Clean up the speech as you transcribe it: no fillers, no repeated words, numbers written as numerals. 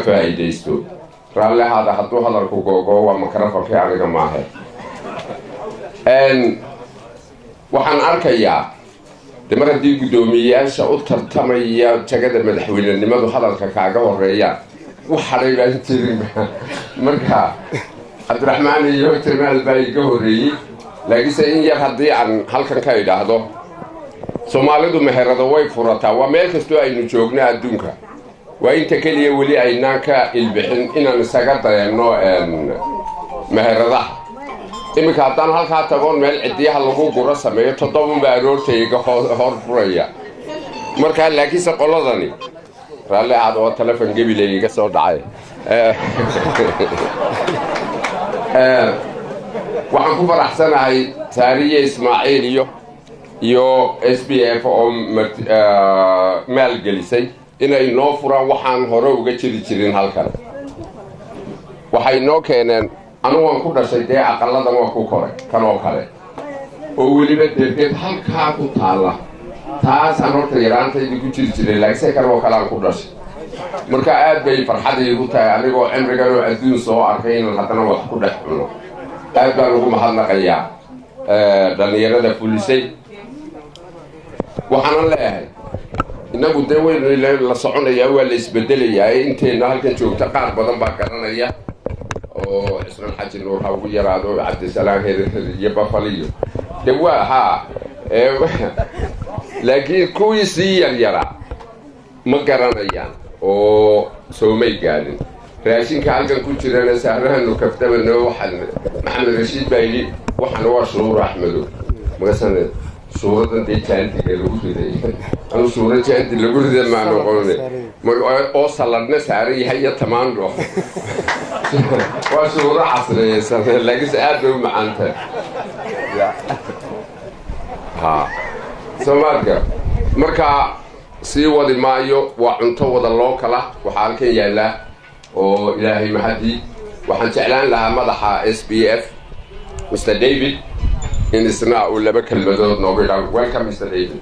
faa'iideysto raalli hada hadduu hadalku googo waa mikrofonkii aniga maahe waxaan arkayaa mar haddii guddoomiyeyaasha u tartamaya jagada madaxweynenimadu hadalka kaaga horeeyaan wax hadhay baan jirin marka cabdiraxmaan iyo jamaal baa iga horreeyey laakiinse in yar haddii aan halkan ka idhaahdo soomaalidu meherada way furataa waa meel kastoo aynu joogno adduunka waa inta keliya weli aynaan ka ilbixin inaan isaga dayano meheradaha iminka haddaan halkaa tagoon meel cidiyaha lagu guro sameeyo 7 baa aroortayga hor furaya markaa laakiinse qoladani raalli aad oo telefon gabilay iga soo dhacay waxaan ku faraxsanahay Saariye Ismaaciil iyo SPF oo maalgelisay inay noo furaan waxaan hore uga jirin halkan waxay noo keeneen anu waan ku dhashay dee aqaladan waa ku koray kan oo kale oo weliba deedeed halkaa ku taala taasaan horta yaraantaydi ku jiray laakiinse kan oo kale aan ku dhashay marka aad bay farxadaydu tahay anigoo cimrigan oo adduun soo arkay inaan haddana wax ku dhex cuno aad baan ugu mahadnaqayaa dhalinyarada fulisay waxaan leeyahay inagu dee weyn la soconayaa waa la isbedelayaa inteena halkan joogta qaar badan baa garanaya oo islaan xaji nuur ha ugu yaraado cabdisalaam iyo bafaliyo dee waa haa laakiin kuwii sii yaryara ma garanayaan oo soomay gaadhin raashinka halkan ku jirana saarahanu kaftabano waxaan maxamed rashiid baa yidhi waxaan waa shuruur axmedo magasaned suuradan dee jaantiga lagu riday anu suura jaanti lagu riday maa noqone oo saladna saaran yahay iyo tamaandho waa suura casriyeysan laakiinse aad bay u macaantahay soomaalka markaa sii wadi maayo waa cunto wada loo kala waxaa halkan yaallaa oo ilaahay mahadii waxaan jeclaan lahaa madaxa SPF Mr. David in isna uu laba kelmadood noogu yidhaahdo welcome Mr. David